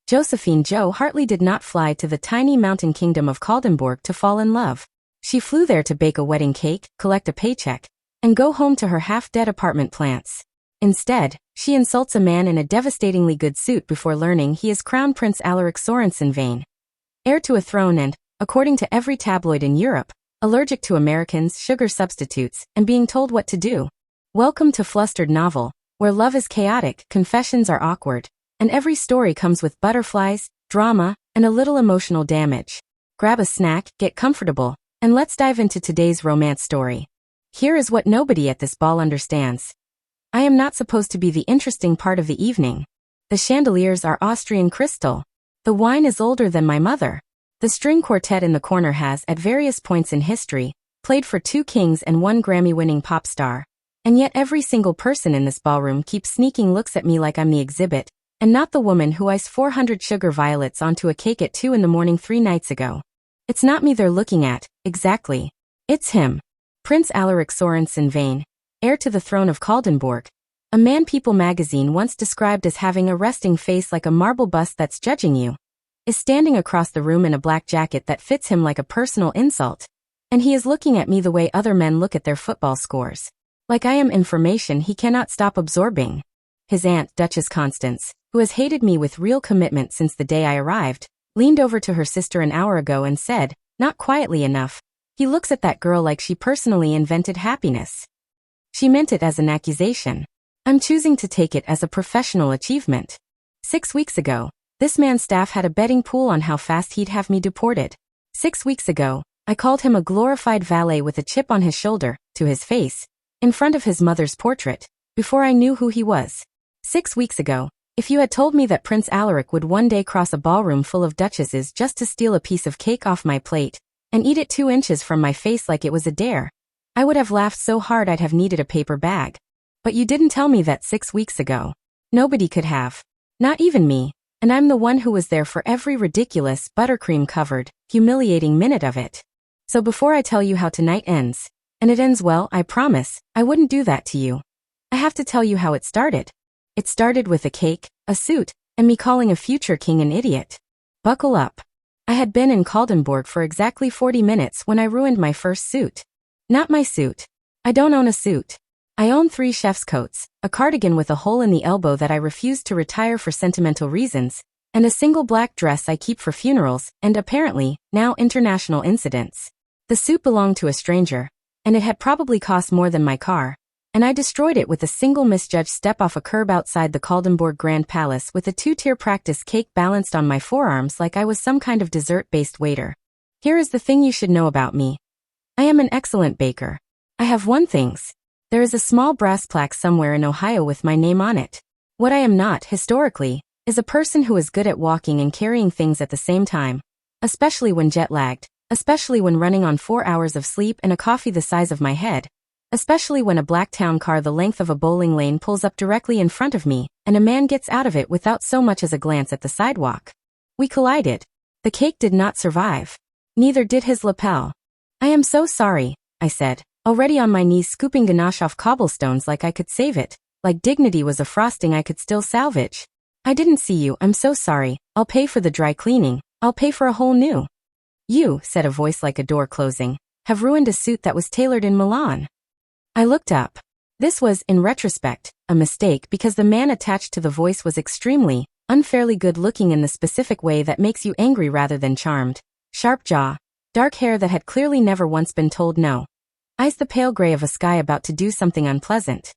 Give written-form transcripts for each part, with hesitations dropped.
Josephine Jo Hartley did not fly to the tiny mountain kingdom of Caldenbourg to fall in love. She flew there to bake a wedding cake, collect a paycheck, and go home to her half-dead apartment plants. Instead, she insults a man in a devastatingly good suit before learning he is Crown Prince Alaric Sorensen-Vane, heir to a throne and, according to every tabloid in Europe, allergic to Americans, sugar substitutes, and being told what to do. Welcome to Flustered novel, where love is chaotic, confessions are awkward, and every story comes with butterflies, drama, and a little emotional damage. Grab a snack, get comfortable, and let's dive into today's romance story. Here is what nobody at this ball understands. I am not supposed to be the interesting part of the evening. The chandeliers are Austrian crystal. The wine is older than my mother. The string quartet in the corner has, at various points in history, played for 2 kings and 1 Grammy-winning pop star. And yet every single person in this ballroom keeps sneaking looks at me like I'm the exhibit, and not the woman who iced 400 sugar violets onto a cake at 2 in the morning 3 nights ago. It's not me they're looking at, exactly. It's him. Prince Alaric Sorensen-Vane, heir to the throne of Caldenbourg. A man People magazine once described as having a resting face like a marble bust that's judging you, is standing across the room in a black jacket that fits him like a personal insult. And he is looking at me the way other men look at their football scores. Like I am information he cannot stop absorbing. His aunt, Duchess Constance, who has hated me with real commitment since the day I arrived, leaned over to her sister an hour ago and said, not quietly enough, he looks at that girl like she personally invented happiness. She meant it as an accusation. I'm choosing to take it as a professional achievement. 6 weeks ago, this man's staff had a betting pool on how fast he'd have me deported. 6 weeks ago, I called him a glorified valet with a chip on his shoulder, to his face, in front of his mother's portrait, before I knew who he was. 6 weeks ago, if you had told me that Prince Alaric would one day cross a ballroom full of duchesses just to steal a piece of cake off my plate, and eat it 2 inches from my face like it was a dare, I would have laughed so hard I'd have needed a paper bag. But you didn't tell me that 6 weeks ago. Nobody could have. Not even me, and I'm the one who was there for every ridiculous, buttercream-covered, humiliating minute of it. So before I tell you how tonight ends, and it ends well, I promise, I wouldn't do that to you. I have to tell you how it started. It started with a cake, a suit, and me calling a future king an idiot. Buckle up. I had been in Caldenbourg for exactly 40 minutes when I ruined my first suit. Not my suit. I don't own a suit. I own 3 chef's coats, a cardigan with a hole in the elbow that I refused to retire for sentimental reasons, and a single black dress I keep for funerals and, apparently, now international incidents. The suit belonged to a stranger, and it had probably cost more than my car, and I destroyed it with a single misjudged step off a curb outside the Caldenbourg Grand Palace with a 2-tier practice cake balanced on my forearms like I was some kind of dessert-based waiter. Here is the thing you should know about me. I am an excellent baker. I have won things. There is a small brass plaque somewhere in Ohio with my name on it. What I am not, historically, is a person who is good at walking and carrying things at the same time, especially when jet-lagged, especially when running on 4 hours of sleep and a coffee the size of my head, especially when a black town car the length of a bowling lane pulls up directly in front of me, and a man gets out of it without so much as a glance at the sidewalk. We collided. The cake did not survive. Neither did his lapel. I am so sorry, I said, already on my knees scooping ganache off cobblestones like I could save it, like dignity was a frosting I could still salvage. I didn't see you, I'm so sorry, I'll pay for the dry cleaning, I'll pay for a whole new. You, said a voice like a door closing, have ruined a suit that was tailored in Milan. I looked up. This was, in retrospect, a mistake because the man attached to the voice was extremely, unfairly good looking in the specific way that makes you angry rather than charmed. Sharp jaw, dark hair that had clearly never once been told no. Eyes the pale gray of a sky about to do something unpleasant.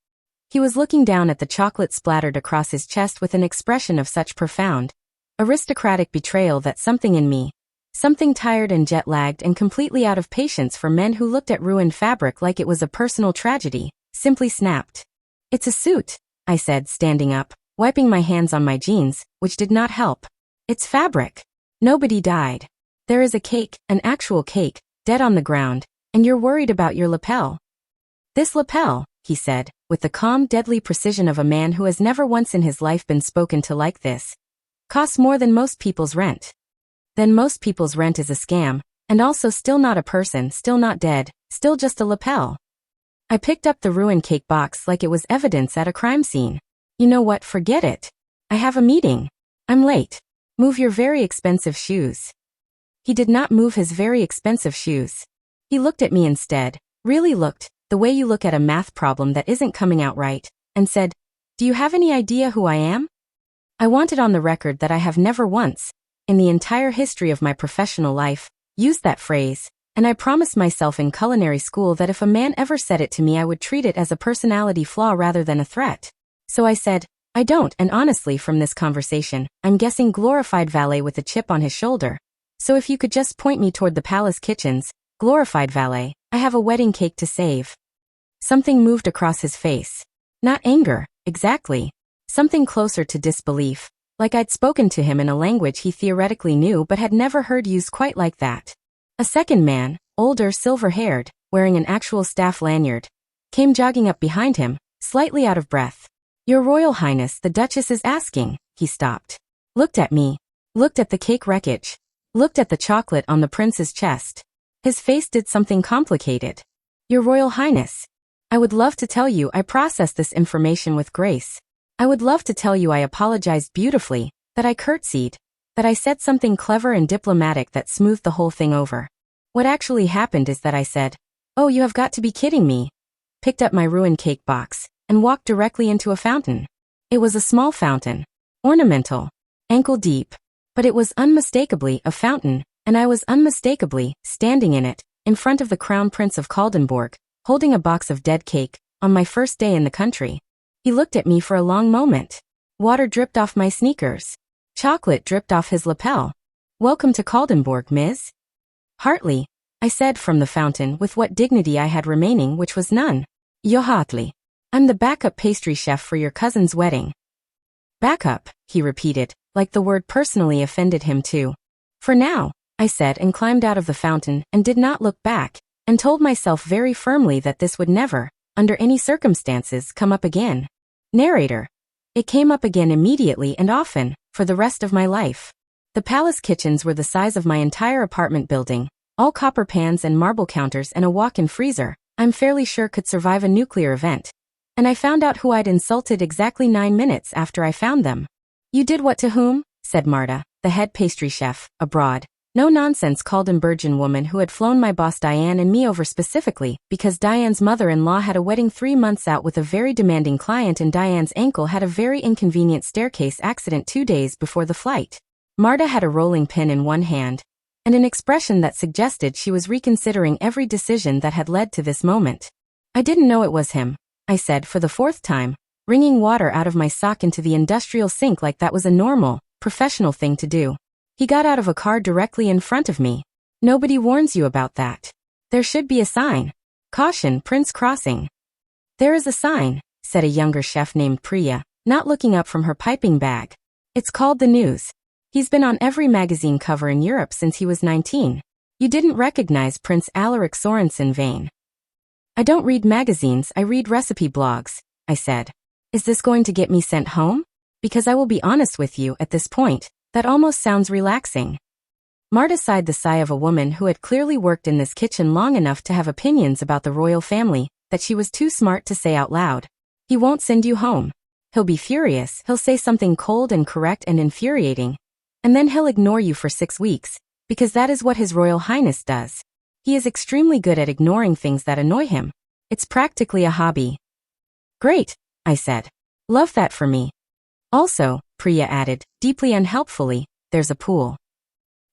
He was looking down at the chocolate splattered across his chest with an expression of such profound, aristocratic betrayal that something in me, something tired and jet-lagged and completely out of patience for men who looked at ruined fabric like it was a personal tragedy, simply snapped. It's a suit, I said, standing up, wiping my hands on my jeans, which did not help. It's fabric. Nobody died. There is a cake, an actual cake, dead on the ground, and you're worried about your lapel. This lapel, he said, with the calm, deadly precision of a man who has never once in his life been spoken to like this, costs more than most people's rent. Then most people's rent is a scam, and also still not a person, still not dead, still just a lapel. I picked up the ruined cake box like it was evidence at a crime scene. You know what, forget it. I have a meeting. I'm late. Move your very expensive shoes. He did not move his very expensive shoes. He looked at me instead, really looked, the way you look at a math problem that isn't coming out right, and said, "Do you have any idea who I am?" I wanted on the record that I have never once, in the entire history of my professional life, used that phrase, and I promised myself in culinary school that if a man ever said it to me I would treat it as a personality flaw rather than a threat. So I said, "I don't," and honestly from this conversation, I'm guessing glorified valet with a chip on his shoulder. So if you could just point me toward the palace kitchens, glorified valet, I have a wedding cake to save. Something moved across his face. Not anger, exactly. Something closer to disbelief, like I'd spoken to him in a language he theoretically knew but had never heard used quite like that. A second man, older, silver-haired, wearing an actual staff lanyard, came jogging up behind him, slightly out of breath. "Your Royal Highness, the Duchess is asking." He stopped. Looked at me. Looked at the cake wreckage. Looked at the chocolate on the prince's chest. His face did something complicated. "Your Royal Highness, I would love to tell you I processed this information with grace. I would love to tell you I apologized beautifully, that I curtsied, that I said something clever and diplomatic that smoothed the whole thing over. What actually happened is that I said, 'Oh, you have got to be kidding me,' picked up my ruined cake box, and walked directly into a fountain. It was a small fountain, ornamental, ankle deep, but it was unmistakably a fountain, and I was unmistakably standing in it, in front of the Crown Prince of Caldenbourg, holding a box of dead cake, on my first day in the country. He looked at me for a long moment. Water dripped off my sneakers. Chocolate dripped off his lapel. "Welcome to Caldenbourg, Ms. Hartley," I said from the fountain with what dignity I had remaining, which was none. "Yo Hartley. I'm the backup pastry chef for your cousin's wedding." "Backup," he repeated, like the word personally offended him too. "For now," I said, and climbed out of the fountain and did not look back, and told myself very firmly that this would never, under any circumstances, come up again. Narrator. It came up again immediately and often, for the rest of my life. The palace kitchens were the size of my entire apartment building, all copper pans and marble counters and a walk-in freezer, I'm fairly sure could survive a nuclear event. And I found out who I'd insulted exactly 9 minutes after I found them. "You did what to whom?" said Marta, the head pastry chef, a broad, no-nonsense Caldenburgian woman who had flown my boss Diane and me over specifically because Diane's mother-in-law had a wedding 3 months out with a very demanding client and Diane's ankle had a very inconvenient staircase accident 2 days before the flight. Marta had a rolling pin in one hand, and an expression that suggested she was reconsidering every decision that had led to this moment. "I didn't know it was him," I said for the 4th time, wringing water out of my sock into the industrial sink like that was a normal, professional thing to do. "He got out of a car directly in front of me. Nobody warns you about that. There should be a sign. Caution, Prince crossing." "There is a sign," said a younger chef named Priya, not looking up from her piping bag. "It's called the news. He's been on every magazine cover in Europe since he was 19. You didn't recognize Prince Alaric Sorensen-Vane." "I don't read magazines, I read recipe blogs," I said. "Is this going to get me sent home? Because I will be honest with you at this point, that almost sounds relaxing." Marta sighed the sigh of a woman who had clearly worked in this kitchen long enough to have opinions about the royal family that she was too smart to say out loud. "He won't send you home. He'll be furious, he'll say something cold and correct and infuriating, and then he'll ignore you for 6 weeks, because that is what His Royal Highness does. He is extremely good at ignoring things that annoy him. It's practically a hobby." "Great," I said. "Love that for me." "Also," Priya added, deeply unhelpfully, "there's a pool."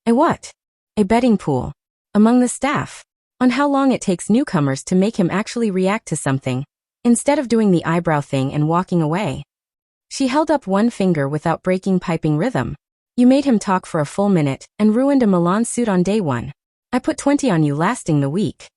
"A what?" "A betting pool. Among the staff. On how long it takes newcomers to make him actually react to something, instead of doing the eyebrow thing and walking away." She held up one finger without breaking piping rhythm. "You made him talk for a full minute, and ruined a Milan suit on day 1. I put 20 on you lasting the week."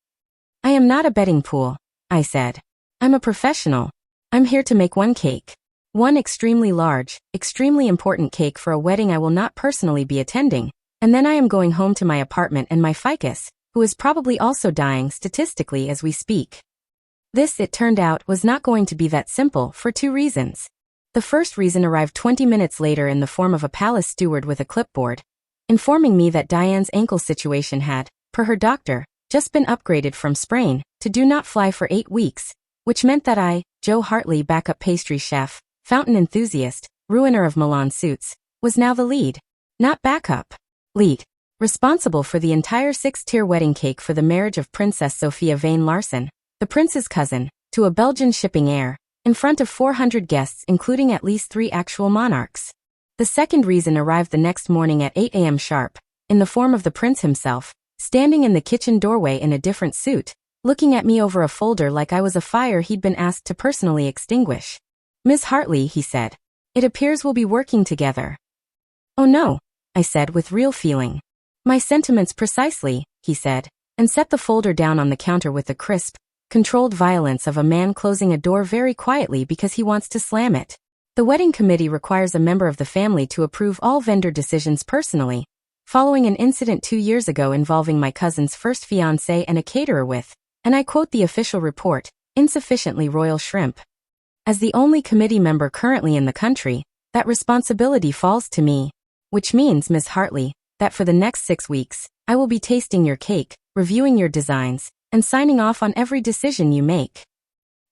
"I am not a betting pool," I said. "I'm a professional. I'm here to make one cake. One extremely large, extremely important cake for a wedding I will not personally be attending, and then I am going home to my apartment and my ficus, who is probably also dying statistically as we speak." This, it turned out, was not going to be that simple for 2 reasons. The first reason arrived 20 minutes later in the form of a palace steward with a clipboard, informing me that Diane's ankle situation had, per her doctor, just been upgraded from sprain to do not fly for 8 weeks, which meant that I, Joe Hartley, backup pastry chef, fountain enthusiast, ruiner of Milan suits, was now the lead. Not backup. Lead. Responsible for the entire 6-tier wedding cake for the marriage of Princess Sophia Vane Larsen, the prince's cousin, to a Belgian shipping heir, in front of 400 guests including at least 3 actual monarchs. The second reason arrived the next morning at 8 a.m. sharp, in the form of the prince himself, standing in the kitchen doorway in a different suit, looking at me over a folder like I was a fire he'd been asked to personally extinguish. "Miss Hartley," he said, "it appears we'll be working together." "Oh no," I said with real feeling. "My sentiments precisely," he said, and set the folder down on the counter with the crisp, controlled violence of a man closing a door very quietly because he wants to slam it. The wedding committee requires a member of the family to approve all vendor decisions personally, following an incident 2 years ago involving my cousin's first fiancé and a caterer with, and I quote the official report, insufficiently royal shrimp. As the only committee member currently in the country, that responsibility falls to me. Which means, Miss Hartley, that for the next 6 weeks, I will be tasting your cake, reviewing your designs, and signing off on every decision you make.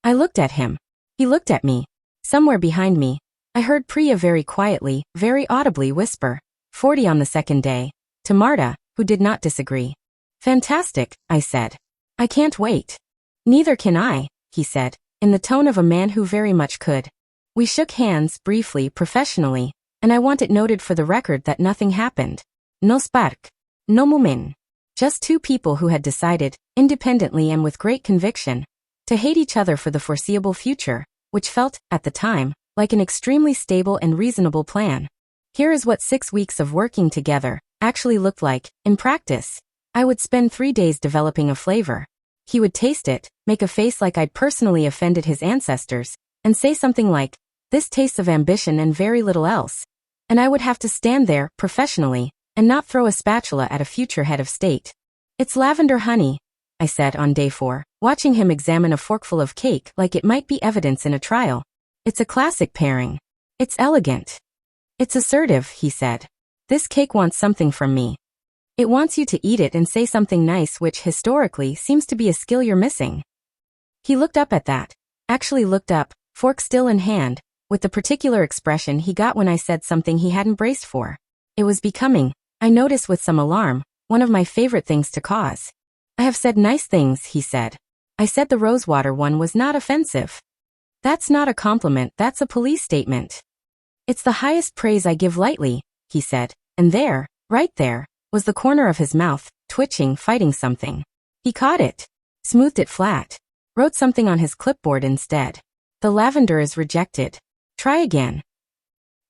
I looked at him. He looked at me. Somewhere behind me, I heard Priya very quietly, very audibly whisper, 40 on the second day, to Marta, who did not disagree. "Fantastic," I said. "I can't wait." "Neither can I," he said, in the tone of a man who very much could. We shook hands, briefly, professionally, and I want it noted for the record that nothing happened. No spark. No moment. Just 2 people who had decided, independently and with great conviction, to hate each other for the foreseeable future, which felt, at the time, like an extremely stable and reasonable plan. Here is what 6 weeks of working together actually looked like, in practice. I would spend 3 days developing a flavor. He would taste it, make a face like I'd personally offended his ancestors, and say something like, "This tastes of ambition and very little else." And I would have to stand there, professionally, and not throw a spatula at a future head of state. "It's lavender honey," I said on day 4, watching him examine a forkful of cake like it might be evidence in a trial. "It's a classic pairing. It's elegant. It's assertive," he said. "This cake wants something from me. It wants you to eat it and say something nice, which historically seems to be a skill you're missing." He looked up at that. Actually looked up, fork still in hand, with the particular expression he got when I said something he hadn't braced for. It was becoming, I noticed with some alarm, one of my favorite things to cause. "I have said nice things," he said. "I said the rosewater one was not offensive." "That's not a compliment, that's a police statement." "It's the highest praise I give lightly," he said, and there, right there, was the corner of his mouth, twitching, fighting something. He caught it, smoothed it flat, wrote something on his clipboard instead. "The lavender is rejected. Try again."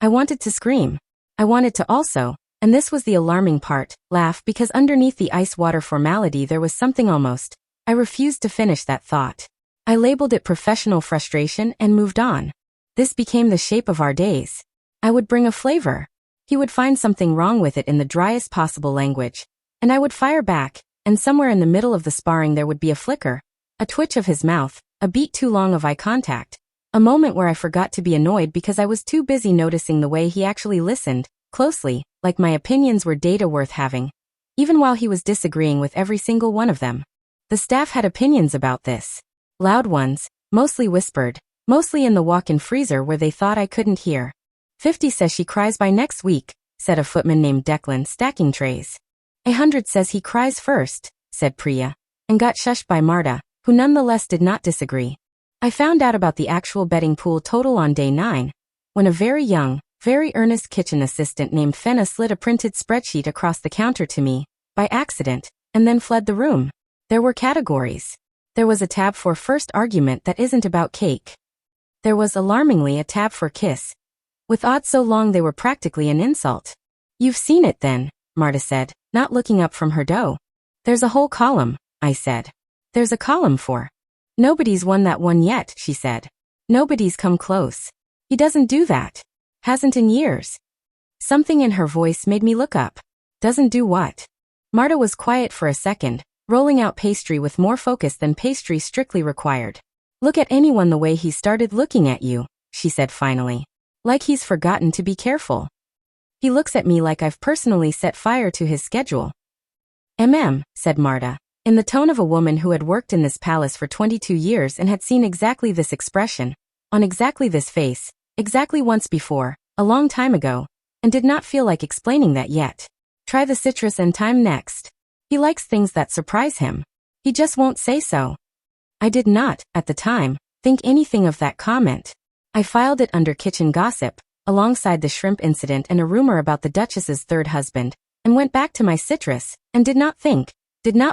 I wanted to scream. I wanted to also, and this was the alarming part, laugh because underneath the ice water formality there was something almost. I refused to finish that thought. I labeled it professional frustration and moved on. This became the shape of our days. I would bring a flavor. He would find something wrong with it in the driest possible language, and I would fire back, and somewhere in the middle of the sparring there would be a flicker, a twitch of his mouth, a beat too long of eye contact, a moment where I forgot to be annoyed because I was too busy noticing the way he actually listened, closely, like my opinions were data worth having, even while he was disagreeing with every single one of them. The staff had opinions about this. Loud ones, mostly whispered, mostly in the walk-in freezer where they thought I couldn't hear. 50 says she cries by next week, said a footman named Declan, stacking trays. 100 says he cries first, said Priya, and got shushed by Marta, who nonetheless did not disagree. I found out about the actual betting pool total on day 9, when a very young, very earnest kitchen assistant named Fenna slid a printed spreadsheet across the counter to me, by accident, and then fled the room. There were categories. There was a tab for first argument that isn't about cake. There was alarmingly a tab for kiss, with odds so long they were practically an insult. You've seen it then, Marta said, not looking up from her dough. There's a whole column, I said. There's a column for. Nobody's won that one yet, she said. Nobody's come close. He doesn't do that. Hasn't in years. Something in her voice made me look up. Doesn't do what? Marta was quiet for a second, rolling out pastry with more focus than pastry strictly required. Look at anyone the way he started looking at you, she said finally. Like he's forgotten to be careful. He looks at me like I've personally set fire to his schedule. Said Marta, in the tone of a woman who had worked in this palace for 22 years and had seen exactly this expression, on exactly this face, exactly once before, a long time ago, and did not feel like explaining that yet. Try the citrus and thyme next. He likes things that surprise him. He just won't say so. I did not, at the time, think anything of that comment. I filed it under kitchen gossip, alongside the shrimp incident and a rumor about the Duchess's third husband, and went back to my citrus, and did not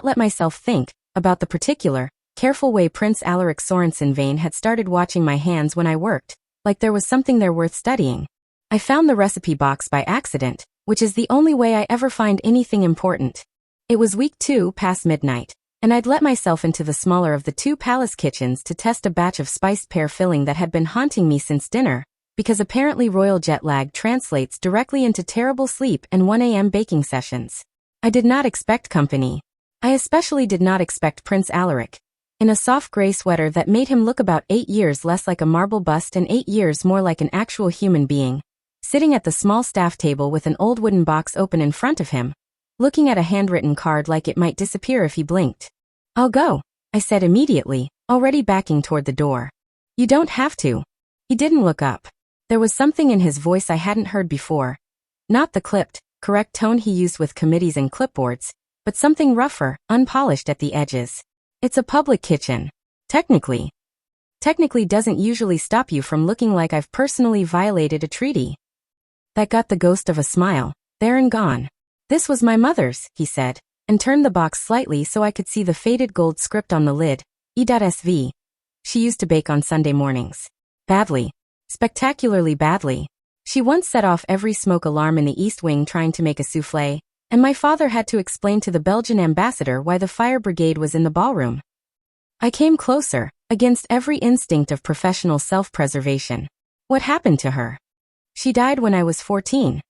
let myself think, about the particular, careful way Prince Alaric Sorensen-Vane had started watching my hands when I worked, like there was something there worth studying. I found the recipe box by accident, which is the only way I ever find anything important. It was week 2 past midnight, and I'd let myself into the smaller of the 2 palace kitchens to test a batch of spiced pear filling that had been haunting me since dinner, because apparently royal jet lag translates directly into terrible sleep and 1 a.m. baking sessions. I did not expect company. I especially did not expect Prince Alaric, in a soft gray sweater that made him look about 8 years less like a marble bust and 8 years more like an actual human being, sitting at the small staff table with an old wooden box open in front of him, looking at a handwritten card like it might disappear if he blinked. "I'll go," I said immediately, already backing toward the door. "You don't have to." He didn't look up. There was something in his voice I hadn't heard before. Not the clipped, correct tone he used with committees and clipboards, but something rougher, unpolished at the edges. "It's a public kitchen. Technically doesn't usually stop you from looking like I've personally violated a treaty." That got the ghost of a smile, there and gone. "This was my mother's," he said, and turned the box slightly so I could see the faded gold script on the lid, E.SV. She used to bake on Sunday mornings. Badly. Spectacularly badly. She once set off every smoke alarm in the East Wing trying to make a soufflé, and my father had to explain to the Belgian ambassador why the fire brigade was in the ballroom. I came closer, against every instinct of professional self-preservation. "What happened to her?" "She died when I was 14.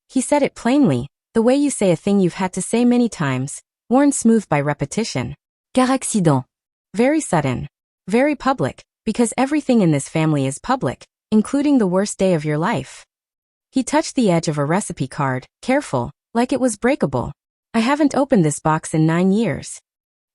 He said it plainly, the way you say a thing you've had to say many times, worn smooth by repetition. "Car accident." Very sudden. Very public, because everything in this family is public, including the worst day of your life. He touched the edge of a recipe card, careful, like it was breakable. "I haven't opened this box in 9 years.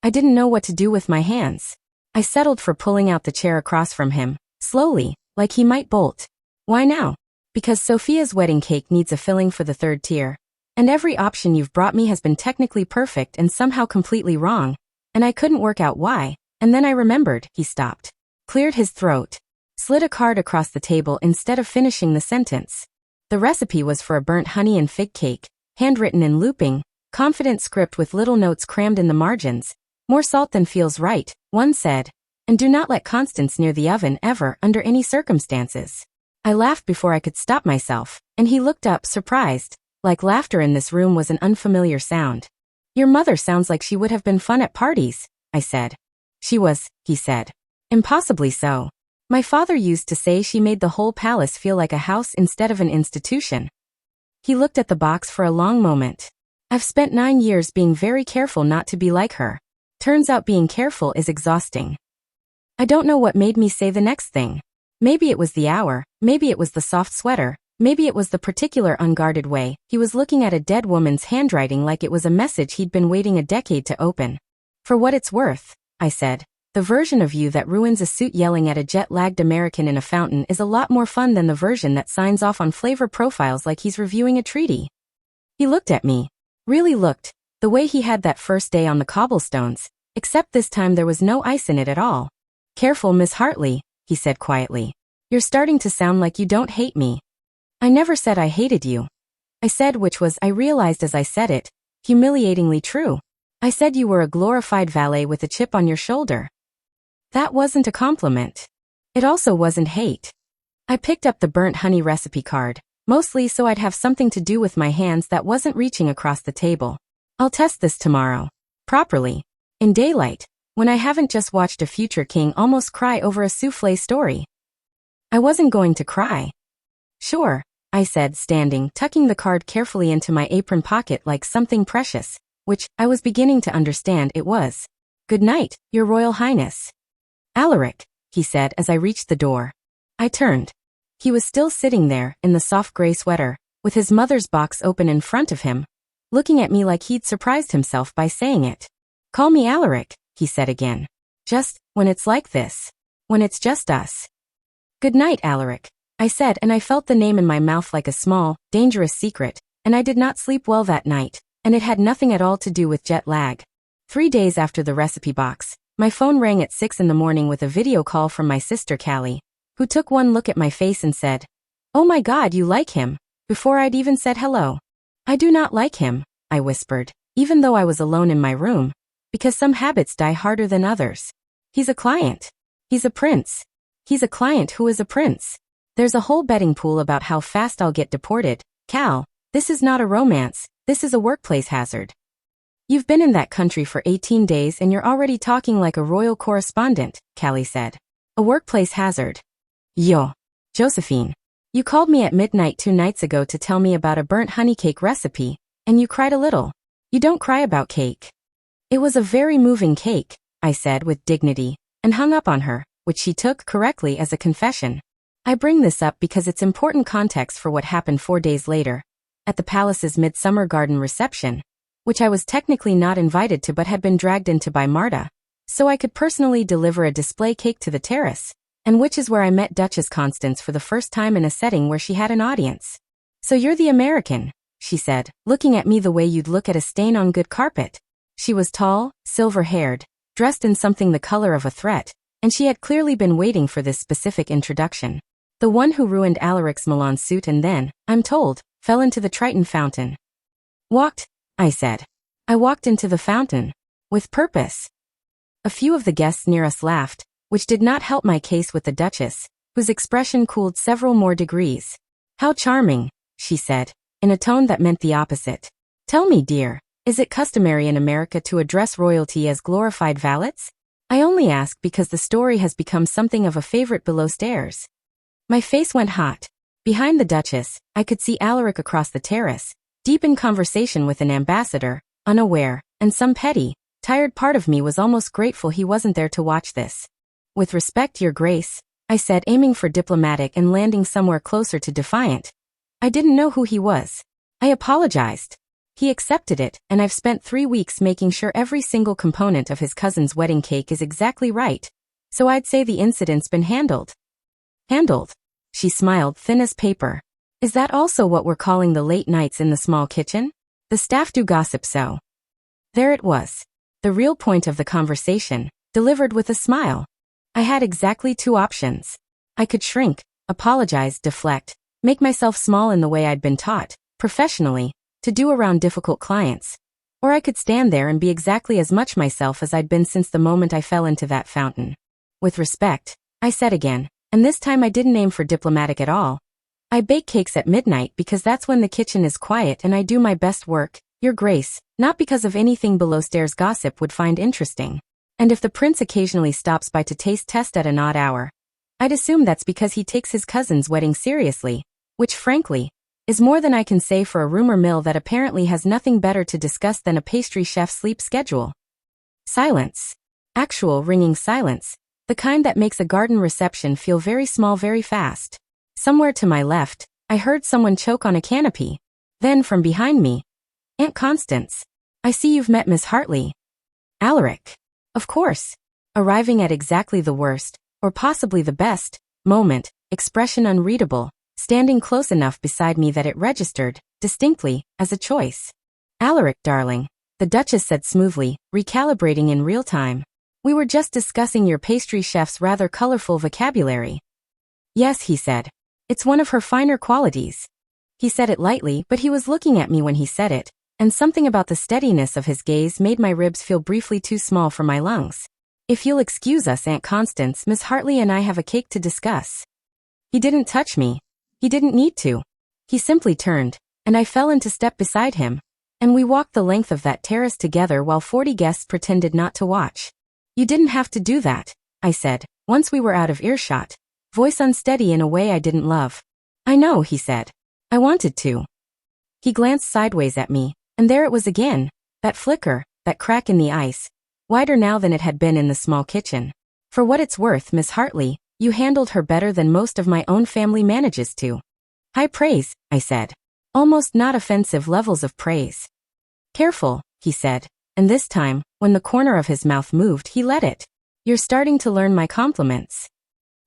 I didn't know what to do with my hands." I settled for pulling out the chair across from him, slowly, like he might bolt. "Why now?" "Because Sophia's wedding cake needs a filling for the 3rd tier. And every option you've brought me has been technically perfect and somehow completely wrong, and I couldn't work out why, and then I remembered." He stopped. Cleared his throat. Slid a card across the table instead of finishing the sentence. The recipe was for a burnt honey and fig cake, handwritten in looping, confident script with little notes crammed in the margins. "More salt than feels right," one said. "And do not let Constance near the oven ever, under any circumstances." I laughed before I could stop myself, and he looked up, surprised, like laughter in this room was an unfamiliar sound. "Your mother sounds like she would have been fun at parties," I said. "She was," he said. "Impossibly so. My father used to say she made the whole palace feel like a house instead of an institution." He looked at the box for a long moment. "I've spent 9 years being very careful not to be like her. Turns out being careful is exhausting." I don't know what made me say the next thing. Maybe it was the hour, maybe it was the soft sweater, maybe it was the particular unguarded way he was looking at a dead woman's handwriting like it was a message he'd been waiting a decade to open. "For what it's worth," I said, "the version of you that ruins a suit yelling at a jet-lagged American in a fountain is a lot more fun than the version that signs off on flavor profiles like he's reviewing a treaty." He looked at me. Really looked, the way he had that first day on the cobblestones, except this time there was no ice in it at all. "Careful, Miss Hartley," he said quietly. "You're starting to sound like you don't hate me." "I never said I hated you." I said, which was, I realized as I said it, humiliatingly true. I said you were a glorified valet with a chip on your shoulder. That wasn't a compliment. It also wasn't hate. I picked up the burnt honey recipe card, mostly so I'd have something to do with my hands that wasn't reaching across the table. "I'll test this tomorrow. Properly. In daylight, when I haven't just watched a future king almost cry over a soufflé story." I wasn't going to cry. "Sure," I said, standing, tucking the card carefully into my apron pocket like something precious, which I was beginning to understand it was. "Good night, Your Royal Highness." "Alaric," he said as I reached the door. I turned. He was still sitting there, in the soft gray sweater, with his mother's box open in front of him, looking at me like he'd surprised himself by saying it. "Call me Alaric," he said again. "Just, when it's like this. When it's just us." "Good night, Alaric." I said, and I felt the name in my mouth like a small, dangerous secret, and I did not sleep well that night, and it had nothing at all to do with jet lag. 3 days after the recipe box, my phone rang at 6 in the morning with a video call from my sister Callie, who took one look at my face and said, "Oh my God, you like him," before I'd even said hello. "I do not like him," I whispered, even though I was alone in my room, because some habits die harder than others. "He's a client. He's a prince. He's a client who is a prince. There's a whole betting pool about how fast I'll get deported. Cal, this is not a romance, this is a workplace hazard. You've been in that country for 18 days and you're already talking like a royal correspondent," Callie said. "A workplace hazard. Yo, Josephine. You called me at midnight 2 nights ago to tell me about a burnt honey cake recipe, and you cried a little. You don't cry about cake." "It was a very moving cake," I said with dignity, and hung up on her, which she took correctly as a confession. I bring this up because it's important context for what happened 4 days later, at the palace's midsummer garden reception, which I was technically not invited to but had been dragged into by Marta, so I could personally deliver a display cake to the terrace, and which is where I met Duchess Constance for the first time in a setting where she had an audience. "So you're the American," she said, looking at me the way you'd look at a stain on good carpet. She was tall, silver-haired, dressed in something the color of a threat, and she had clearly been waiting for this specific introduction. The one who ruined Alaric's Milan suit and then, I'm told, fell into the Triton fountain. "Walked," I said. "I walked into the fountain. With purpose." A few of the guests near us laughed, which did not help my case with the Duchess, whose expression cooled several more degrees. "How charming," she said, in a tone that meant the opposite. "Tell me, dear, is it customary in America to address royalty as glorified valets? I only ask because the story has become something of a favorite below stairs." My face went hot. Behind the Duchess, I could see Alaric across the terrace, deep in conversation with an ambassador, unaware, and some petty, tired part of me was almost grateful he wasn't there to watch this. "With respect, Your Grace," I said, aiming for diplomatic and landing somewhere closer to defiant. I didn't know who he was. I apologized. He accepted it, and I've spent 3 weeks making sure every single component of his cousin's wedding cake is exactly right, so I'd say the incident's been handled. "Handled?" She smiled, thin as paper. "Is that also what we're calling the late nights in the small kitchen? The staff do gossip so." There it was. The real point of the conversation, delivered with a smile. I had exactly 2 options. I could shrink, apologize, deflect, make myself small in the way I'd been taught, professionally, to do around difficult clients. Or I could stand there and be exactly as much myself as I'd been since the moment I fell into that fountain. "With respect," I said again, and this time I didn't aim for diplomatic at all. "I bake cakes at midnight because that's when the kitchen is quiet and I do my best work, Your Grace, not because of anything below stairs gossip would find interesting. And if the prince occasionally stops by to taste test at an odd hour, I'd assume that's because he takes his cousin's wedding seriously, which frankly, is more than I can say for a rumor mill that apparently has nothing better to discuss than a pastry chef's sleep schedule." Silence. Actual ringing silence, the kind that makes a garden reception feel very small very fast. Somewhere to my left, I heard someone choke on a canopy. Then from behind me, "Aunt Constance, I see you've met Miss Hartley." "Alaric." Of course. Arriving at exactly the worst, or possibly the best, moment, expression unreadable, standing close enough beside me that it registered, distinctly, as a choice. "Alaric, darling," the Duchess said smoothly, recalibrating in real time. "We were just discussing your pastry chef's rather colorful vocabulary." "Yes," he said. "It's one of her finer qualities." He said it lightly, but he was looking at me when he said it, and something about the steadiness of his gaze made my ribs feel briefly too small for my lungs. "If you'll excuse us, Aunt Constance, Miss Hartley and I have a cake to discuss." He didn't touch me. He didn't need to. He simply turned, and I fell into step beside him, and we walked the length of that terrace together while 40 guests pretended not to watch. "You didn't have to do that," I said, once we were out of earshot, voice unsteady in a way I didn't love. "I know," he said. "I wanted to." He glanced sideways at me, and there it was again, that flicker, that crack in the ice, wider now than it had been in the small kitchen. "For what it's worth, Miss Hartley, you handled her better than most of my own family manages to." "High praise," I said. Almost not offensive levels of praise. "Careful," he said, and this time, when the corner of his mouth moved, he let it. "You're starting to learn my compliments."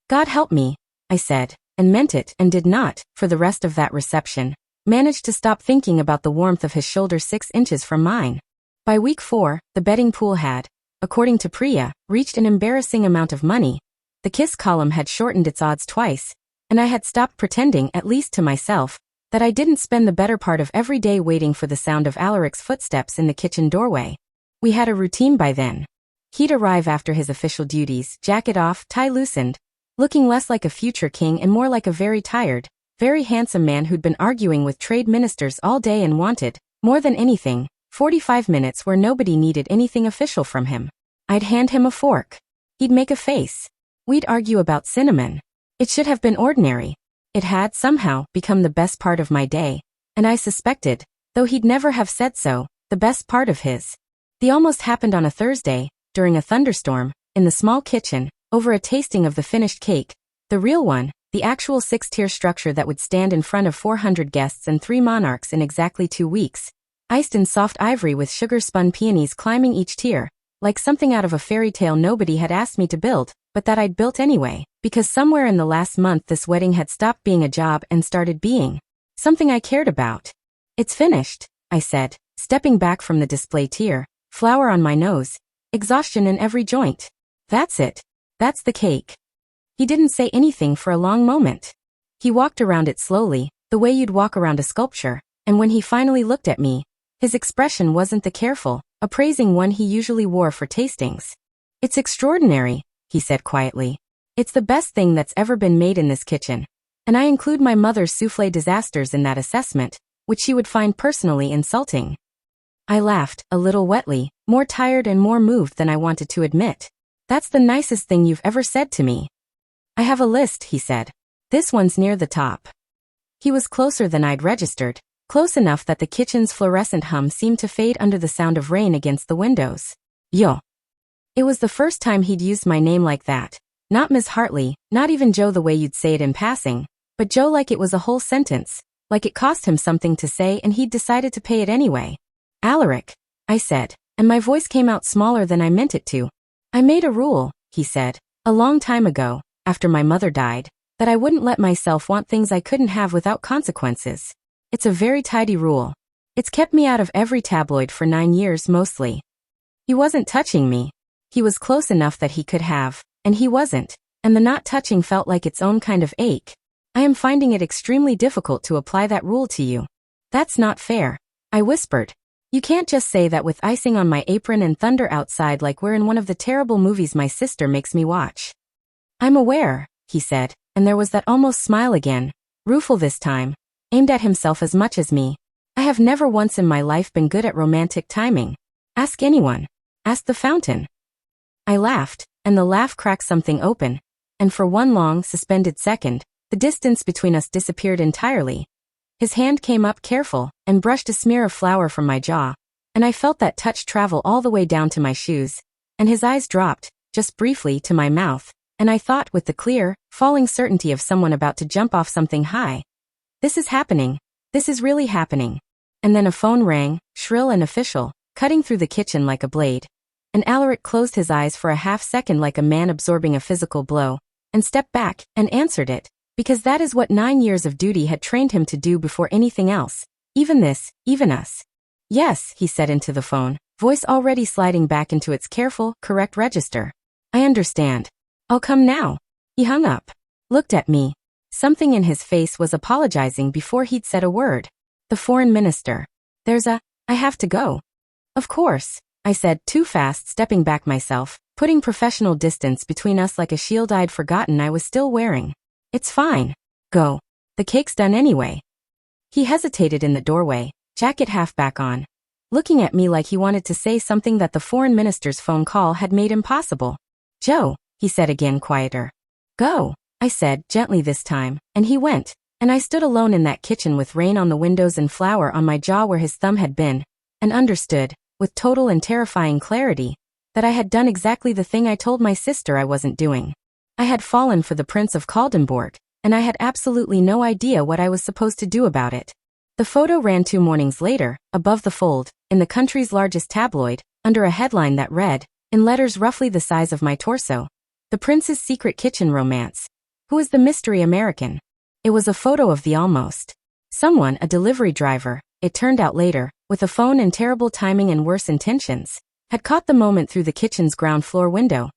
"God help me," I said, and meant it, and did not, for the rest of that reception, manage to stop thinking about the warmth of his shoulder 6 inches from mine. By week 4, the betting pool had, according to Priya, reached an embarrassing amount of money. The kiss column had shortened its odds twice, and I had stopped pretending, at least to myself, that I didn't spend the better part of every day waiting for the sound of Alaric's footsteps in the kitchen doorway. We had a routine by then. He'd arrive after his official duties, jacket off, tie loosened, looking less like a future king and more like a very tired, very handsome man who'd been arguing with trade ministers all day and wanted, more than anything, 45 minutes where nobody needed anything official from him. I'd hand him a fork. He'd make a face. We'd argue about cinnamon. It should have been ordinary. It had, somehow, become the best part of my day, and I suspected, though he'd never have said so, the best part of his. The almost happened on a Thursday, during a thunderstorm, in the small kitchen, over a tasting of the finished cake, the real one, the actual 6-tier structure that would stand in front of 400 guests and 3 monarchs in exactly 2 weeks, iced in soft ivory with sugar-spun peonies climbing each tier, like something out of a fairy tale nobody had asked me to build, but that I'd built anyway, because somewhere in the last month this wedding had stopped being a job and started being something I cared about. "It's finished," I said, stepping back from the display tier, flour on my nose, exhaustion in every joint. "That's it. That's the cake." He didn't say anything for a long moment. He walked around it slowly, the way you'd walk around a sculpture, and when he finally looked at me, his expression wasn't the careful, appraising one he usually wore for tastings. "It's extraordinary," he said quietly. "It's the best thing that's ever been made in this kitchen. And I include my mother's soufflé disasters in that assessment, which she would find personally insulting." I laughed, a little wetly, more tired and more moved than I wanted to admit. "That's the nicest thing you've ever said to me." "I have a list," he said. "This one's near the top." He was closer than I'd registered, close enough that the kitchen's fluorescent hum seemed to fade under the sound of rain against the windows. "Yo." It was the first time he'd used my name like that. Not Miss Hartley, not even Joe the way you'd say it in passing, but Joe like it was a whole sentence, like it cost him something to say and he'd decided to pay it anyway. "Alaric," I said, and my voice came out smaller than I meant it to. "I made a rule," he said, "a long time ago, after my mother died, that I wouldn't let myself want things I couldn't have without consequences. It's a very tidy rule. It's kept me out of every tabloid for 9 years mostly." He wasn't touching me. He was close enough that he could have, and he wasn't, and the not touching felt like its own kind of ache. "I am finding it extremely difficult to apply that rule to you." "That's not fair," I whispered. "You can't just say that with icing on my apron and thunder outside like we're in one of the terrible movies my sister makes me watch." "I'm aware," he said, and there was that almost smile again, rueful this time, aimed at himself as much as me. "I have never once in my life been good at romantic timing. Ask anyone. Ask the fountain." I laughed, and the laugh cracked something open, and for one long, suspended second, the distance between us disappeared entirely. His hand came up careful, and brushed a smear of flour from my jaw, and I felt that touch travel all the way down to my shoes, and his eyes dropped, just briefly, to my mouth, and I thought with the clear, falling certainty of someone about to jump off something high. This is happening. This is really happening. And then a phone rang, shrill and official, cutting through the kitchen like a blade. And Alaric closed his eyes for a half-second like a man absorbing a physical blow, and stepped back, and answered it, because that is what 9 years of duty had trained him to do before anything else, even this, even us. "Yes," he said into the phone, voice already sliding back into its careful, correct register. "I understand. I'll come now." He hung up, looked at me. Something in his face was apologizing before he'd said a word. "The foreign minister. I have to go." "Of course," I said, too fast, stepping back myself, putting professional distance between us like a shield I'd forgotten I was still wearing. "It's fine. Go. The cake's done anyway." He hesitated in the doorway, jacket half back on, looking at me like he wanted to say something that the foreign minister's phone call had made impossible. "Joe," he said again, quieter. "Go," I said, gently this time, and he went, and I stood alone in that kitchen with rain on the windows and flour on my jaw where his thumb had been, and understood, with total and terrifying clarity, that I had done exactly the thing I told my sister I wasn't doing. I had fallen for the Prince of Caldenbourg, and I had absolutely no idea what I was supposed to do about it. The photo ran 2 mornings later, above the fold, in the country's largest tabloid, under a headline that read, in letters roughly the size of my torso, "The Prince's Secret Kitchen Romance." Who is the mystery American? It was a photo of the almost. Someone, a delivery driver, it turned out later, with a phone and terrible timing and worse intentions, had caught the moment through the kitchen's ground floor window.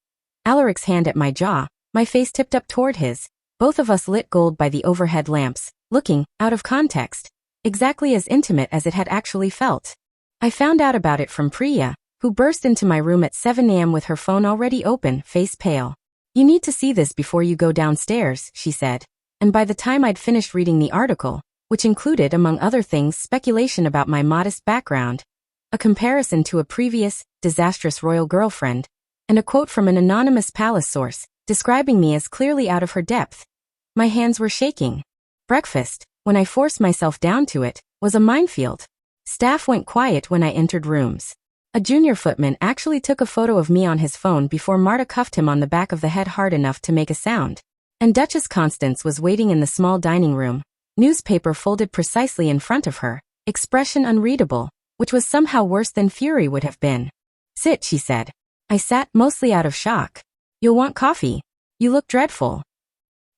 Alaric's hand at my jaw, my face tipped up toward his, both of us lit gold by the overhead lamps, looking, out of context, exactly as intimate as it had actually felt. I found out about it from Priya, who burst into my room at 7 a.m. with her phone already open, face pale. "You need to see this before you go downstairs," she said. And by the time I'd finished reading the article, which included, among other things, speculation about my modest background, a comparison to a previous, disastrous royal girlfriend, and a quote from an anonymous palace source, describing me as clearly out of her depth, my hands were shaking. Breakfast, when I forced myself down to it, was a minefield. Staff went quiet when I entered rooms. A junior footman actually took a photo of me on his phone before Marta cuffed him on the back of the head hard enough to make a sound. And Duchess Constance was waiting in the small dining room, newspaper folded precisely in front of her, expression unreadable, which was somehow worse than fury would have been. "Sit," she said. I sat, mostly out of shock. "You'll want coffee. You look dreadful."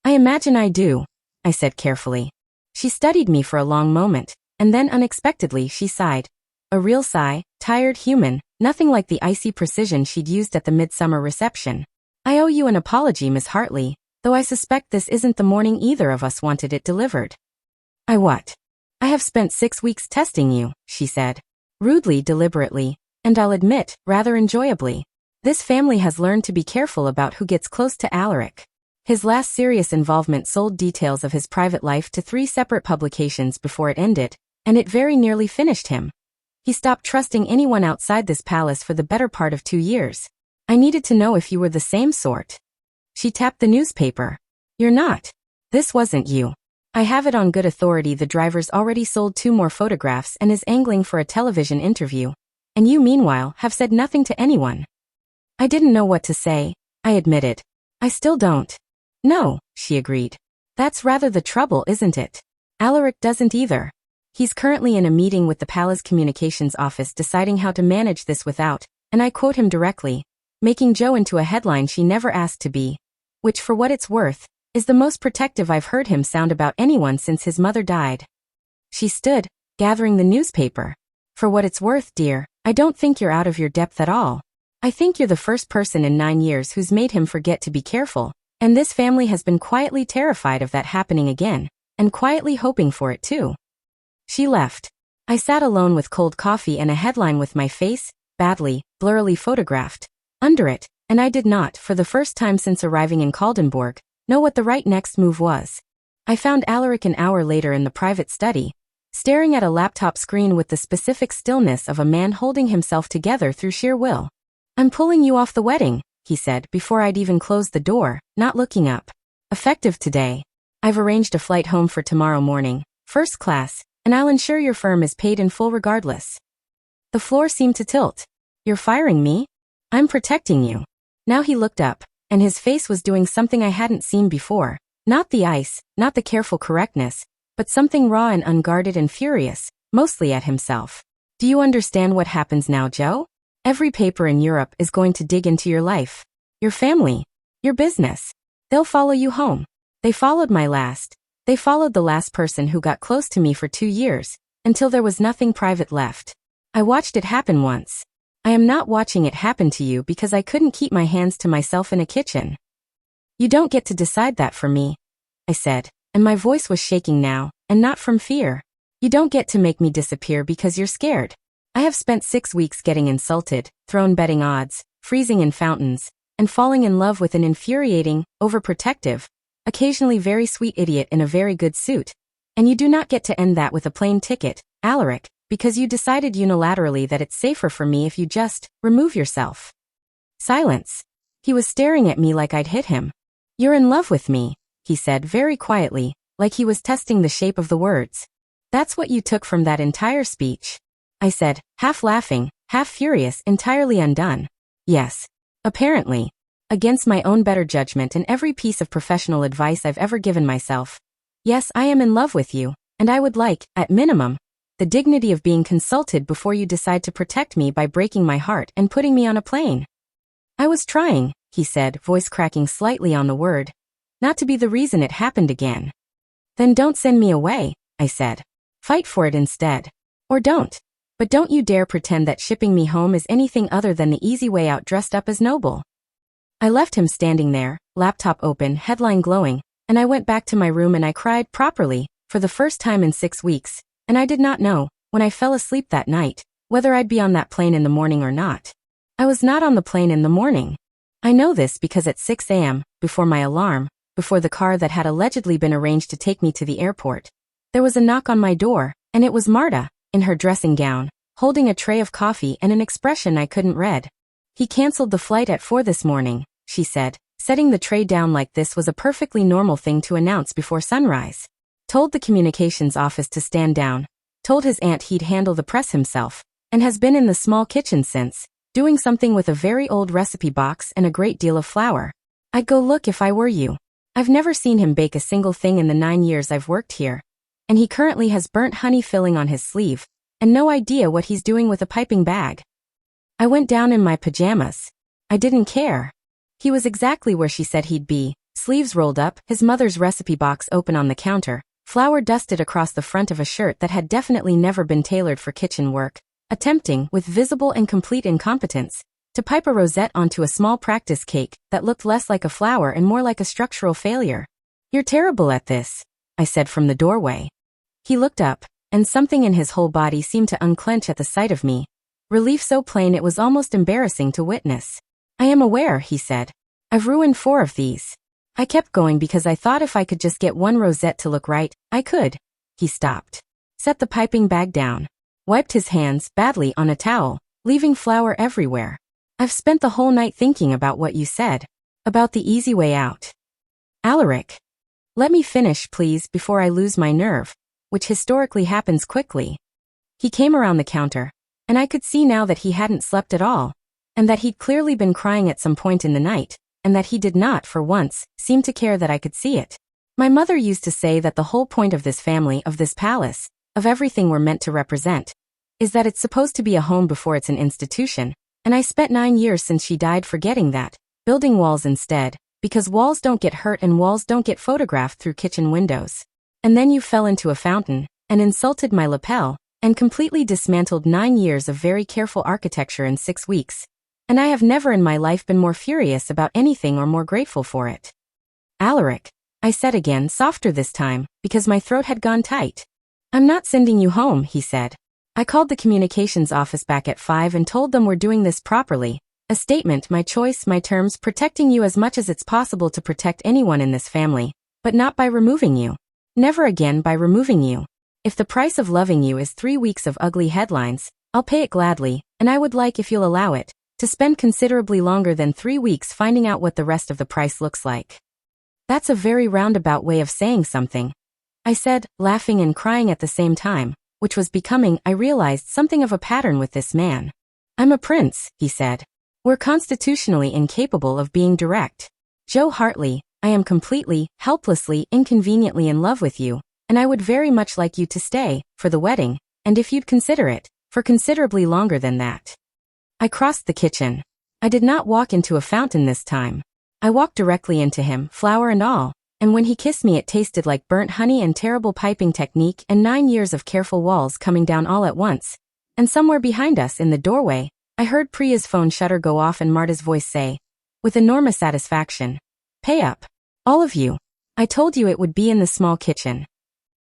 "I imagine I do," I said carefully. She studied me for a long moment, and then unexpectedly she sighed. A real sigh, tired, human, nothing like the icy precision she'd used at the midsummer reception. "I owe you an apology, Miss Hartley, though I suspect this isn't the morning either of us wanted it delivered." "I what?" "I have spent 6 weeks testing you," she said. Rudely, deliberately, and I'll admit, rather enjoyably. This family has learned to be careful about who gets close to Alaric. His last serious involvement sold details of his private life to 3 separate publications before it ended, and it very nearly finished him. He stopped trusting anyone outside this palace for the better part of 2 years. I needed to know if you were the same sort. She tapped the newspaper. "You're not. This wasn't you. I have it on good authority the driver's already sold 2 more photographs and is angling for a television interview. And you meanwhile have said nothing to anyone." I didn't know what to say, I admitted. "I still don't." "No," she agreed. "That's rather the trouble, isn't it? Alaric doesn't either. He's currently in a meeting with the palace communications office deciding how to manage this without, and I quote him directly, making Jo into a headline she never asked to be, which for what it's worth, is the most protective I've heard him sound about anyone since his mother died." She stood, gathering the newspaper. "For what it's worth, dear, I don't think you're out of your depth at all. I think you're the first person in 9 years who's made him forget to be careful, and this family has been quietly terrified of that happening again, and quietly hoping for it too." She left. I sat alone with cold coffee and a headline with my face, badly, blurrily photographed, under it, and I did not, for the first time since arriving in Caldenbourg, know what the right next move was. I found Alaric an hour later in the private study, staring at a laptop screen with the specific stillness of a man holding himself together through sheer will. "I'm pulling you off the wedding," he said before I'd even closed the door, not looking up. "Effective today. I've arranged a flight home for tomorrow morning, first class, and I'll ensure your firm is paid in full regardless." The floor seemed to tilt. "You're firing me? I'm protecting you." Now he looked up, and his face was doing something I hadn't seen before. Not the ice, not the careful correctness, but something raw and unguarded and furious, mostly at himself. "Do you understand what happens now, Jo? Every paper in Europe is going to dig into your life. Your family. Your business. They'll follow you home. They followed They followed the last person who got close to me for 2 years, until there was nothing private left. I watched it happen once. I am not watching it happen to you because I couldn't keep my hands to myself in a kitchen. You don't get to decide that for me," I said, and my voice was shaking now, and not from fear. "You don't get to make me disappear because you're scared. I have spent 6 weeks getting insulted, thrown betting odds, freezing in fountains, and falling in love with an infuriating, overprotective, occasionally very sweet idiot in a very good suit. And you do not get to end that with a plane ticket, Alaric, because you decided unilaterally that it's safer for me if you just remove yourself." Silence. He was staring at me like I'd hit him. "You're in love with me," he said very quietly, like he was testing the shape of the words. "That's what you took from that entire speech," I said, half laughing, half furious, entirely undone. "Yes. Apparently. Against my own better judgment and every piece of professional advice I've ever given myself. Yes, I am in love with you, and I would like, at minimum, the dignity of being consulted before you decide to protect me by breaking my heart and putting me on a plane." "I was trying," he said, voice cracking slightly on the word. Not to be the reason it happened again. Then don't send me away, I said. Fight for it instead. Or don't. But don't you dare pretend that shipping me home is anything other than the easy way out dressed up as noble. I left him standing there, laptop open, headline glowing, and I went back to my room and I cried properly, for the first time in 6 weeks, and I did not know, when I fell asleep that night, whether I'd be on that plane in the morning or not. I was not on the plane in the morning. I know this because at 6 a.m., before my alarm, before the car that had allegedly been arranged to take me to the airport, there was a knock on my door, and it was Marta, in her dressing gown, holding a tray of coffee and an expression I couldn't read. He canceled the flight at 4 this morning, she said, setting the tray down like this was a perfectly normal thing to announce before sunrise. Told the communications office to stand down, told his aunt he'd handle the press himself, and has been in the small kitchen since, doing something with a very old recipe box and a great deal of flour. I'd go look if I were you. I've never seen him bake a single thing in the 9 years I've worked here. And he currently has burnt honey filling on his sleeve, and no idea what he's doing with a piping bag. I went down in my pajamas. I didn't care. He was exactly where she said he'd be, sleeves rolled up, his mother's recipe box open on the counter, flour dusted across the front of a shirt that had definitely never been tailored for kitchen work, attempting, with visible and complete incompetence, to pipe a rosette onto a small practice cake that looked less like a flower and more like a structural failure. You're terrible at this, I said from the doorway. He looked up, and something in his whole body seemed to unclench at the sight of me. Relief so plain it was almost embarrassing to witness. I am aware, he said. I've ruined 4 of these. I kept going because I thought if I could just get one rosette to look right, I could. He stopped. Set the piping bag down. Wiped his hands, badly, on a towel, leaving flour everywhere. I've spent the whole night thinking about what you said. About the easy way out. Alaric. Let me finish, please, before I lose my nerve, which historically happens quickly. He came around the counter, and I could see now that he hadn't slept at all, and that he'd clearly been crying at some point in the night, and that he did not, for once, seem to care that I could see it. My mother used to say that the whole point of this family, of this palace, of everything we're meant to represent, is that it's supposed to be a home before it's an institution, and I spent 9 years since she died forgetting that, building walls instead, because walls don't get hurt and walls don't get photographed through kitchen windows. And then you fell into a fountain, and insulted my lapel, and completely dismantled 9 years of very careful architecture in 6 weeks. And I have never in my life been more furious about anything or more grateful for it. Alaric, I said again, softer this time, because my throat had gone tight. I'm not sending you home, he said. I called the communications office back at 5 and told them we're doing this properly. A statement, my choice, my terms, protecting you as much as it's possible to protect anyone in this family, but not by removing you. Never again by removing you. If the price of loving you is 3 weeks of ugly headlines, I'll pay it gladly, and I would like, if you'll allow it, to spend considerably longer than 3 weeks finding out what the rest of the price looks like. That's a very roundabout way of saying something, I said, laughing and crying at the same time, which was becoming, I realized, something of a pattern with this man. I'm a prince, he said. We're constitutionally incapable of being direct. Joe Hartley, I am completely, helplessly, inconveniently in love with you, and I would very much like you to stay, for the wedding, and if you'd consider it, for considerably longer than that. I crossed the kitchen. I did not walk into a fountain this time. I walked directly into him, flour and all, and when he kissed me it tasted like burnt honey and terrible piping technique and 9 years of careful walls coming down all at once. And somewhere behind us in the doorway, I heard Priya's phone shutter go off and Marta's voice say, with enormous satisfaction, "Pay up. All of you. I told you it would be in the small kitchen."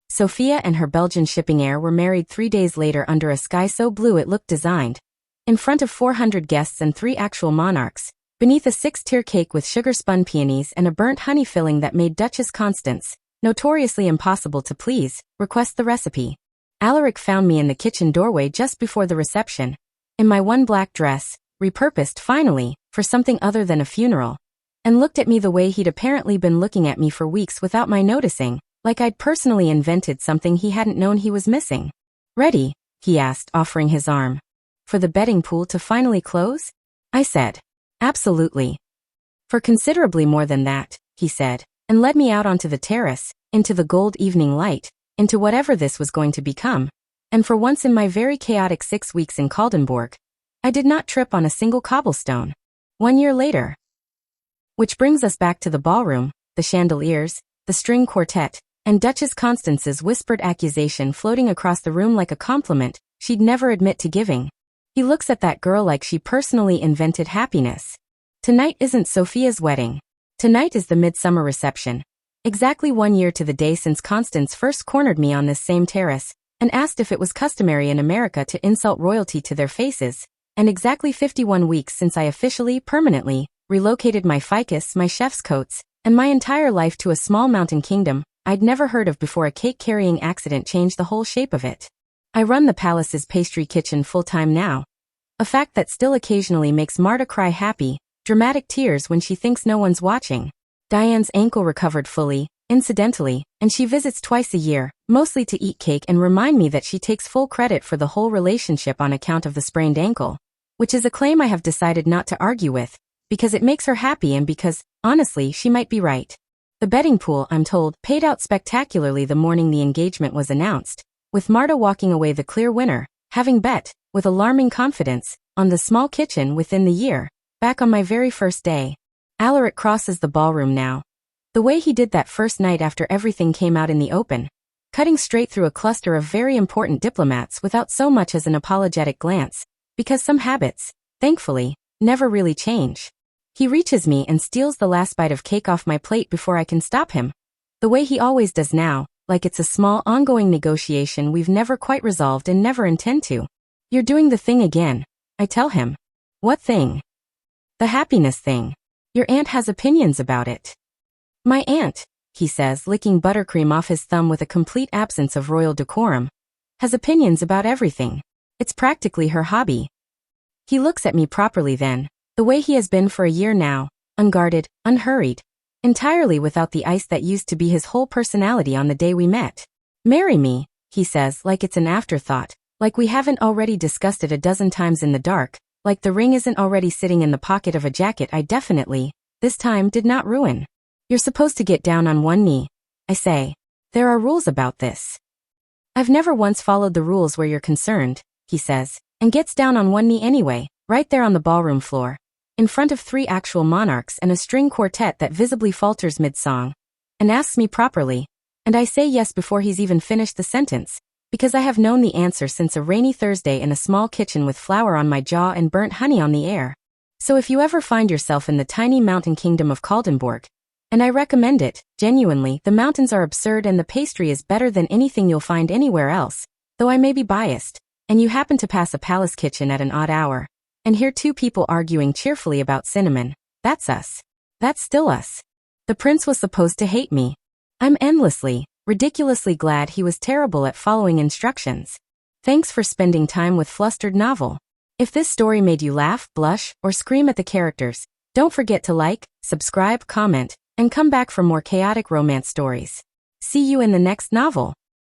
Sophia and her Belgian shipping heir were married 3 days later under a sky so blue it looked designed. In front of 400 guests and 3 actual monarchs, beneath a 6-tier cake with sugar-spun peonies and a burnt honey filling that made Duchess Constance, notoriously impossible to please, request the recipe. Alaric found me in the kitchen doorway just before the reception, in my one black dress, repurposed finally, for something other than a funeral, and looked at me the way he'd apparently been looking at me for weeks without my noticing, like I'd personally invented something he hadn't known he was missing. "Ready?" he asked, offering his arm. "For the betting pool to finally close?" I said. "Absolutely." "For considerably more than that," he said, and led me out onto the terrace, into the gold evening light, into whatever this was going to become. And for once in my very chaotic 6 weeks in Caldenbourg, I did not trip on a single cobblestone. 1 year later. Which brings us back to the ballroom, the chandeliers, the string quartet, and Duchess Constance's whispered accusation floating across the room like a compliment she'd never admit to giving. He looks at that girl like she personally invented happiness. Tonight isn't Sophia's wedding. Tonight is the midsummer reception. Exactly 1 year to the day since Constance first cornered me on this same terrace and asked if it was customary in America to insult royalty to their faces, and exactly 51 weeks since I officially, permanently, relocated my ficus, my chef's coats, and my entire life to a small mountain kingdom I'd never heard of before a cake-carrying accident changed the whole shape of it. I run the palace's pastry kitchen full-time now. A fact that still occasionally makes Marta cry happy, dramatic tears when she thinks no one's watching. Diane's ankle recovered fully, incidentally, and she visits twice a year, mostly to eat cake and remind me that she takes full credit for the whole relationship on account of the sprained ankle, which is a claim I have decided not to argue with, because it makes her happy and because, honestly, she might be right. The betting pool, I'm told, paid out spectacularly the morning the engagement was announced, with Marta walking away the clear winner, having bet, with alarming confidence, on the small kitchen within the year, back on my very first day. Alaric crosses the ballroom now. The way he did that first night after everything came out in the open, cutting straight through a cluster of very important diplomats without so much as an apologetic glance, because some habits, thankfully, never really change. He reaches me and steals the last bite of cake off my plate before I can stop him. The way he always does now, like it's a small ongoing negotiation we've never quite resolved and never intend to. You're doing the thing again, I tell him. What thing? The happiness thing. Your aunt has opinions about it. My aunt, he says, licking buttercream off his thumb with a complete absence of royal decorum, has opinions about everything. It's practically her hobby. He looks at me properly then, the way he has been for a year now, unguarded, unhurried, entirely without the ice that used to be his whole personality on the day we met. Marry me, he says, like it's an afterthought, like we haven't already discussed it a dozen times in the dark, like the ring isn't already sitting in the pocket of a jacket I definitely, this time, did not ruin. You're supposed to get down on one knee, I say. There are rules about this. I've never once followed the rules where you're concerned, he says, and gets down on one knee anyway, right there on the ballroom floor, in front of 3 actual monarchs and a string quartet that visibly falters mid-song, and asks me properly, and I say yes before he's even finished the sentence, because I have known the answer since a rainy Thursday in a small kitchen with flour on my jaw and burnt honey on the air. So if you ever find yourself in the tiny mountain kingdom of Caldenbourg, and I recommend it, genuinely, the mountains are absurd and the pastry is better than anything you'll find anywhere else, though I may be biased, and you happen to pass a palace kitchen at an odd hour, and hear 2 people arguing cheerfully about cinnamon, that's us. That's still us. The prince was supposed to hate me. I'm endlessly, ridiculously glad he was terrible at following instructions. Thanks for spending time with Flustered Novel. If this story made you laugh, blush, or scream at the characters, don't forget to like, subscribe, comment, and come back for more chaotic romance stories. See you in the next novel.